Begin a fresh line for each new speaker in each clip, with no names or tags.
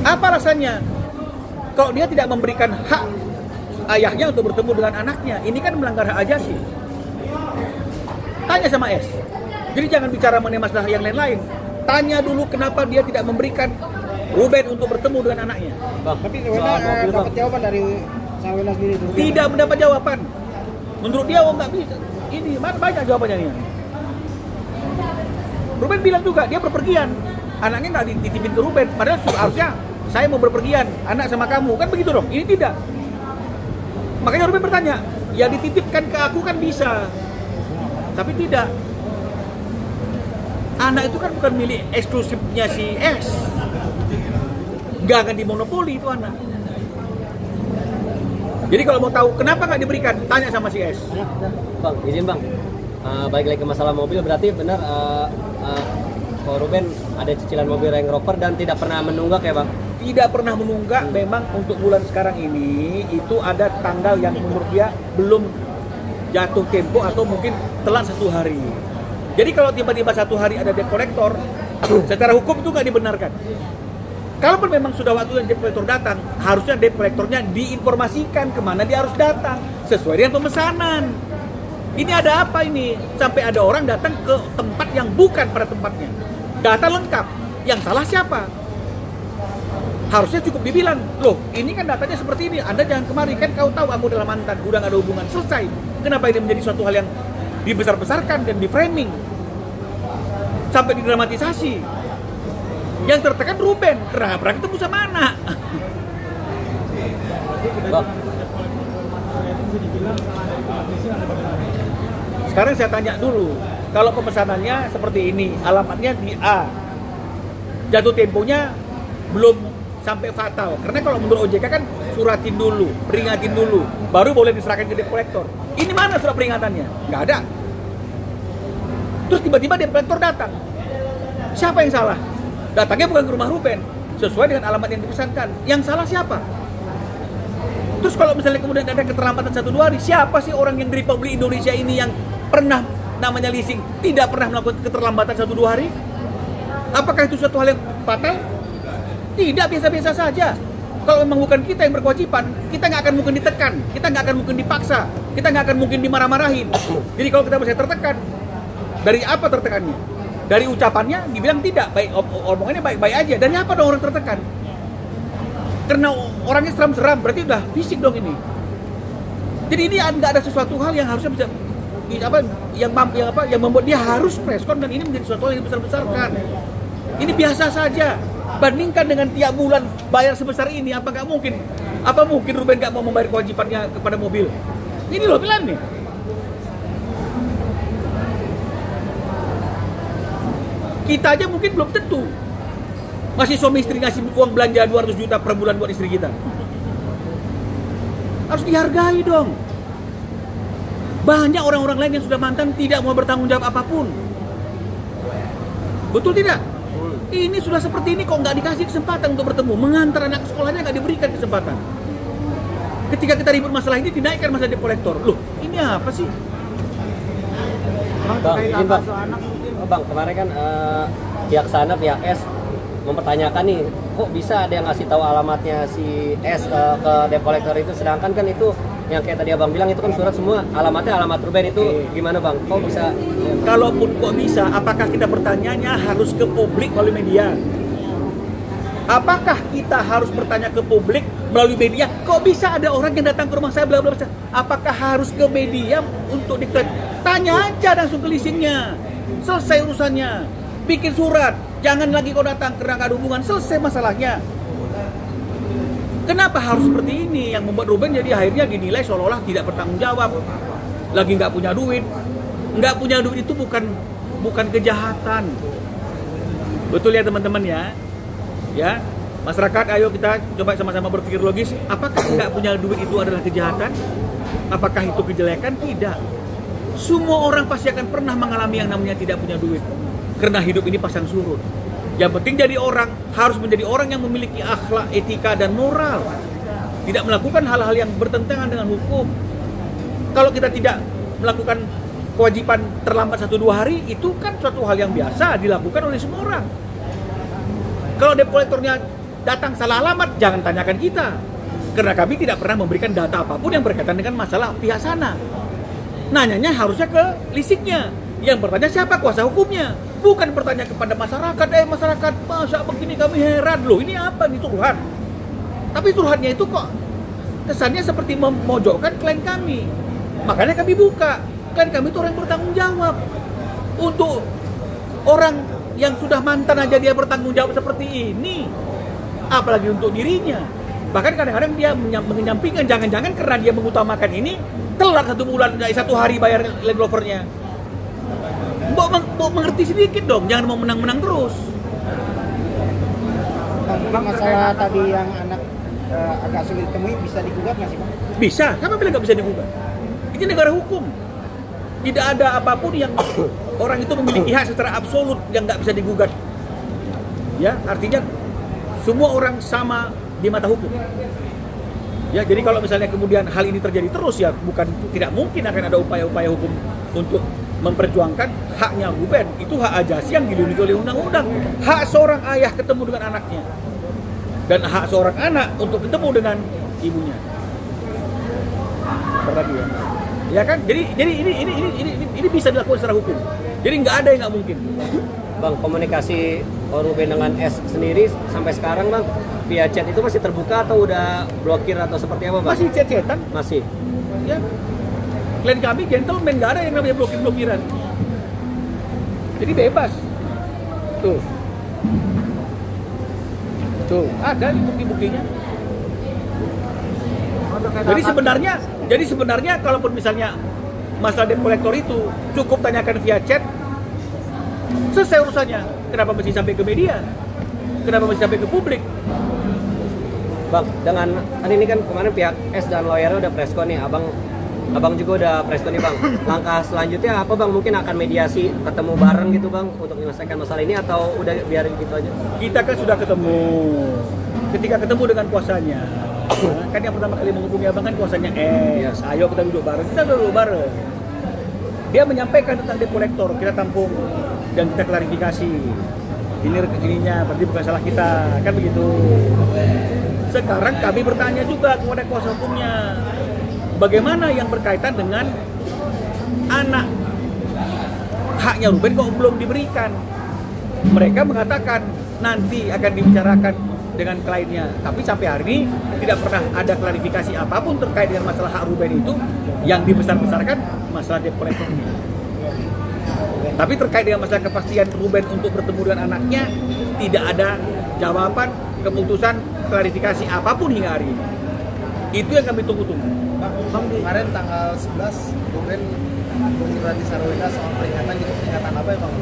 Apa rasanya kalau dia tidak memberikan hak ayahnya untuk bertemu dengan anaknya? Ini kan melanggar hak ajasi. Tanya sama S. Jadi jangan bicara mengenai masalah yang lain-lain. Tanya dulu kenapa dia tidak memberikan Ruben untuk bertemu dengan anaknya.
Tapi dapat jawaban dari Sawena sendiri itu.
Tidak mendapat jawaban. Menurut dia nggak bisa. Ini mana banyak jawabannya nih. Ruben bilang juga dia berpergian. Anaknya nggak dititipin ke Ruben. Padahal harusnya saya mau berpergian, anak sama kamu. Kan begitu dong. Ini tidak. Makanya Ruben bertanya, ya dititipkan ke aku kan bisa. Tapi tidak. Anak itu kan bukan milik eksklusifnya si S. Nggak akan dimonopoli itu anak. Jadi kalau mau tahu kenapa nggak diberikan, tanya sama si S.
Bang, izin bang. Balik lagi ke masalah mobil, berarti benar Ko Ruben ada cicilan mobil Range Rover dan tidak pernah menunggak ya bang?
Tidak pernah menunggak. Memang untuk bulan sekarang ini itu ada tanggal yang menurut dia belum jatuh tempo atau mungkin telat 1 hari. Jadi kalau tiba-tiba 1 hari ada debt collector, secara hukum itu nggak dibenarkan. Kalaupun memang sudah waktunya debt collector datang, harusnya debt collectornya diinformasikan kemana dia harus datang sesuai dengan pemesanan. Ini ada apa ini? Sampai ada orang datang ke tempat yang bukan pada tempatnya. Data lengkap. Yang salah siapa? Harusnya cukup dibilang, loh ini kan datanya seperti ini, Anda jangan kemari, kan kau tahu aku adalah mantan, udah gak ada hubungan, selesai. Kenapa ini menjadi suatu hal yang dibesar-besarkan dan di-framing? Sampai didramatisasi. Yang tertekan Ruben, pernah ketemu sama anak. Sekarang saya tanya dulu, kalau pemesanannya seperti ini, alamatnya di A, jatuh temponya belum sampai fatal. Karena kalau menurut OJK kan suratin dulu, peringatin dulu, baru boleh diserahkan ke debt collector. Ini mana surat peringatannya? Nggak ada. Terus tiba-tiba debt collector datang. Siapa yang salah? Datangnya bukan ke rumah Ruben, sesuai dengan alamat yang dipesankan. Yang salah siapa? Terus kalau misalnya kemudian ada keterlambatan 1-2 hari, siapa sih orang yang di Republik Indonesia ini yang pernah namanya leasing tidak pernah melakukan keterlambatan 1-2 hari? Apakah itu suatu hal yang fatal? Tidak, biasa-biasa saja. Kalau memang bukan kita yang berkewajiban, kita nggak akan mungkin ditekan, kita nggak akan mungkin dipaksa, kita nggak akan mungkin dimarah-marahin. Jadi kalau kita bisa tertekan, dari apa tertekannya? Dari ucapannya dibilang tidak, baik omongannya baik-baik aja. Dari apa dong orang tertekan? Karena orangnya seram-seram, berarti udah fisik dong ini. Jadi ini nggak ada sesuatu hal yang harusnya bisa yang membuat dia harus preskon, dan ini menjadi sesuatu hal yang dibesar-besarkan. Ini biasa saja. Bandingkan dengan tiap bulan bayar sebesar ini, apa nggak mungkin? Apa mungkin Ruben nggak mau membayar kewajibannya kepada mobil? Ini loh bilang nih. Kita aja mungkin belum tentu. Masih suami istri ngasih uang belanja 200 juta per bulan buat istri kita. Harus dihargai dong. Banyak orang-orang lain yang sudah mantan tidak mau bertanggung jawab apapun. Betul tidak? Ini sudah seperti ini kok nggak dikasih kesempatan untuk bertemu. Mengantar anak sekolahnya nggak diberikan kesempatan. Ketika kita ribut masalah ini, dinaikkan masa debt collector. Loh, ini apa sih?
Bang, kemarin kan pihak sana, pihak S mempertanyakan nih, kok bisa ada yang ngasih tahu alamatnya si S ke debt collector itu, sedangkan kan itu yang kayak tadi abang bilang itu kan surat semua alamatnya alamat Ruben itu. Gimana bang? Kok bisa?
Kalaupun kok bisa, apakah kita bertanyanya harus ke publik melalui media? Apakah kita harus bertanya ke publik melalui media? Kok bisa ada orang yang datang ke rumah saya bla bla bla? Apakah harus ke media untuk tanya aja langsung ke leasingnya? Selesai urusannya. Bikin surat. Jangan lagi kau datang karena nggak ada hubungan. Selesai masalahnya. Kenapa harus seperti ini yang membuat Ruben jadi akhirnya dinilai seolah-olah tidak bertanggung jawab, lagi nggak punya duit. Nggak punya duit itu bukan kejahatan. Betul ya teman-teman ya? Ya, masyarakat, ayo kita coba sama-sama berpikir logis. Apakah nggak punya duit itu adalah kejahatan? Apakah itu kejelekan? Tidak. Semua orang pasti akan pernah mengalami yang namanya tidak punya duit. Karena hidup ini pasang surut. Yang penting jadi orang, harus menjadi orang yang memiliki akhlak, etika, dan moral. Tidak melakukan hal-hal yang bertentangan dengan hukum. Kalau kita tidak melakukan kewajiban terlambat 1-2 hari, itu kan suatu hal yang biasa dilakukan oleh semua orang. Kalau debt collectornya datang salah alamat, jangan tanyakan kita. Karena kami tidak pernah memberikan data apapun yang berkaitan dengan masalah pihak sana. Nanyanya harusnya ke lisiknya. Yang bertanya siapa kuasa hukumnya. Bukan bertanya kepada masyarakat, masyarakat, masa begini kami heran loh, ini apa nih curhat. Tapi curhatnya itu kok kesannya seperti memojokkan klien kami. Makanya kami buka. Klien kami itu orang yang bertanggung jawab. Untuk orang yang sudah mantan aja dia bertanggung jawab seperti ini, apalagi untuk dirinya. Bahkan kadang-kadang dia menyampingkan, jangan-jangan karena dia mengutamakan ini, telat 1 bulan, 1 hari bayar Land Rovernya. Mbok mengerti sedikit dong, jangan mau menang-menang terus.
Bang, masalah tadi yang anak agak sulit ditemui, bisa digugat nggak sih Bang?
Bisa, siapa bilang nggak bisa digugat? Ini negara hukum. Tidak ada apapun yang orang itu memiliki hak secara absolut yang nggak bisa digugat. Ya, artinya semua orang sama di mata hukum. Ya, jadi kalau misalnya kemudian hal ini terjadi terus, ya bukan tidak mungkin akan ada upaya-upaya hukum untuk memperjuangkan haknya Ruben. Itu hak ajasi yang dilindungi oleh undang-undang. Hak seorang ayah ketemu dengan anaknya, dan hak seorang anak untuk ketemu dengan ibunya. Berarti ya. Ya kan? Jadi ini bisa dilakukan secara hukum. Jadi nggak ada yang nggak mungkin.
Bang, komunikasi Ruben dengan S sendiri sampai sekarang Bang, via chat itu masih terbuka atau udah blokir atau seperti apa Bang?
Masih chat-chatan.
Masih.
Ya. Klien kami gentleman, nggak ada yang namanya blokir-blokiran. Jadi bebas. Tuh. Tuh, ada bukti-buktinya. Jadi sebenarnya kalaupun misalnya masalah debt collector itu cukup tanyakan via chat, selesai urusannya. Kenapa mesti sampai ke media? Kenapa mesti sampai ke publik?
Bang, dengan kan ini kan kemarin pihak S dan lawyernya udah presko nih, abang juga udah presko nih Bang. Langkah selanjutnya apa Bang? Mungkin akan mediasi, ketemu bareng gitu Bang untuk menyelesaikan masalah ini atau udah biarin gitu aja?
Kita kan sudah ketemu. Ketika ketemu dengan kuasanya, kan yang pertama kali menghubungi abang kan kuasanya S. Ayo kita duduk bareng, kita duduk bareng. Dia menyampaikan tentang debt collector, kita tampung dan kita klarifikasi. Ininya berarti bukan salah kita, kan begitu. Sekarang kami bertanya juga kepada kuasa hukumnya, bagaimana yang berkaitan dengan anak, haknya Ruben kok belum diberikan. Mereka mengatakan nanti akan dibicarakan dengan kliennya, tapi sampai hari ini tidak pernah ada klarifikasi apapun terkait dengan masalah hak Ruben itu. Yang dibesar-besarkan masalah debt collectornya. Tapi terkait dengan masalah kepastian Ruben untuk bertemu dengan anaknya, tidak ada jawaban, keputusan, klarifikasi apapun hingga hari ini. Itu yang kami tunggu-tunggu.
Bang, kemarin tanggal 11 Ruben menjurati Sarwenda soal peringatan gitu, peringatan apa ya Bang?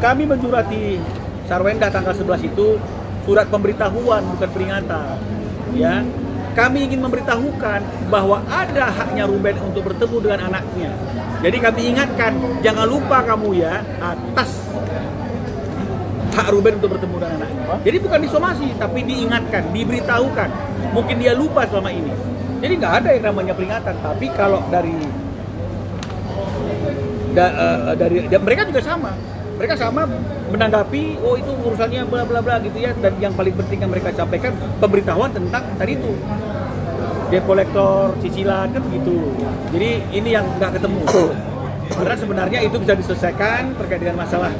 Kami menjurati Sarwenda tanggal 11 itu surat pemberitahuan, bukan peringatan. Ya, kami ingin memberitahukan bahwa ada haknya Ruben untuk bertemu dengan anaknya. Jadi kami ingatkan, jangan lupa kamu ya atas hak Ruben untuk bertemu dengan anaknya. Jadi bukan disomasi, tapi diingatkan, diberitahukan. Mungkin dia lupa selama ini. Jadi nggak ada yang namanya peringatan. Tapi kalau dari mereka juga sama. Mereka sama menanggapi, oh itu urusannya bla bla bla gitu ya. Dan yang paling penting yang mereka sampaikan pemberitahuan tentang tadi itu debt collector, cicilan kan begitu. Jadi ini yang nggak ketemu. Karena sebenarnya itu bisa diselesaikan terkait dengan masalah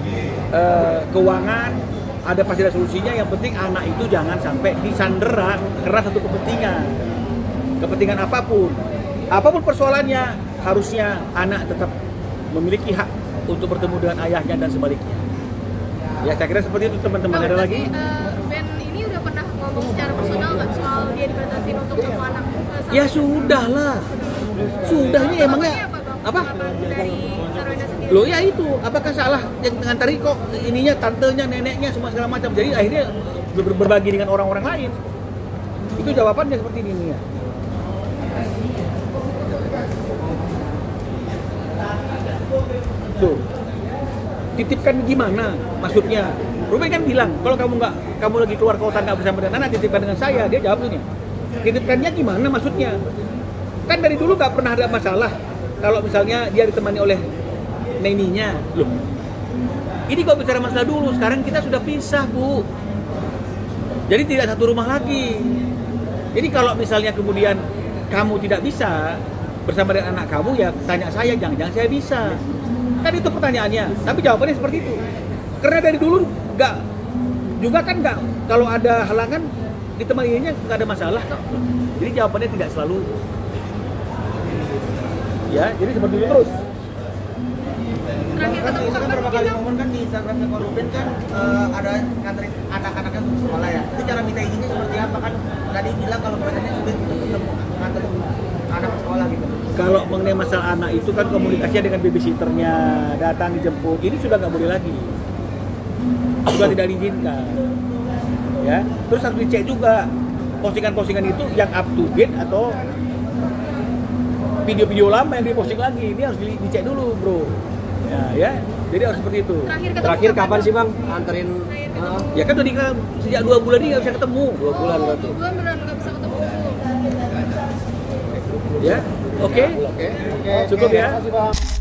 keuangan. Ada pasti ada solusinya. Yang penting anak itu jangan sampai disandera karena satu kepentingan apapun persoalannya, harusnya anak tetap memiliki hak untuk bertemu dengan ayahnya dan sebaliknya. Ya saya kira seperti itu teman-teman. Ada lagi?
Ruben ini udah pernah ngomong secara personal nggak soal dia dibatasin untuk ketemu anak?
Ya sudah lah. Sudah ini emangnya apa?
Dari Sarwenda sendiri.
Loh ya itu, apakah salah yang dengan tadi kok ininya tantenya, neneknya semua segala macam. Jadi akhirnya berbagi dengan orang-orang lain. Itu jawabannya seperti ini ya. Tuh, titipkan gimana maksudnya? Ruben kan bilang kalau kamu lagi keluar kota nggak bersama dengan anak, titipkan dengan saya. Dia jawab tuh nih, titipkannya gimana maksudnya? Kan dari dulu nggak pernah ada masalah kalau misalnya dia ditemani oleh neninya. Loh, ini kok bicara masalah dulu, sekarang kita sudah pisah Bu. Jadi tidak satu rumah lagi. Jadi kalau misalnya kemudian kamu tidak bisa bersama dengan anak kamu, ya tanya saya, jangan-jangan saya bisa. Kan itu pertanyaannya. Tapi jawabannya seperti itu. Karena dari dulu nggak juga kan nggak, kalau ada halangan ditemaninya nggak ada masalah kok. Jadi jawabannya tidak selalu. Ya, jadi seperti itu terus.
Terakhir
Kan
ketemu
itu kan
kapan
berapa
mungkin
kali
Bang?
momen kan di Instagramnya Ko Ruben kan ada nganterin anak-anaknya untuk sekolah ya. Itu cara minta izinnya seperti apa kan? Tadi bilang kalau biasanya sulit untuk ketemu nganter anak ke sekolah gitu.
Kalau mengenai masalah anak itu kan komunikasinya dengan babysitternya, datang dijemput, ini sudah nggak boleh lagi, sudah tidak diizinkan. Ya, terus harus dicek juga postingan-postingan itu yang up to date atau video-video lama yang diposting lagi, ini harus dicek dulu, bro. Ya, jadi harus seperti itu.
Terakhir kapan sih bang anterin?
Ya kan tadi kan sejak 2 bulan ini nggak bisa ketemu.
2 bulan berarti.
2 bulan beneran nggak bisa ketemu.
Ya, oke.
Oke.
Cukup ya.
Terima kasih, Bang.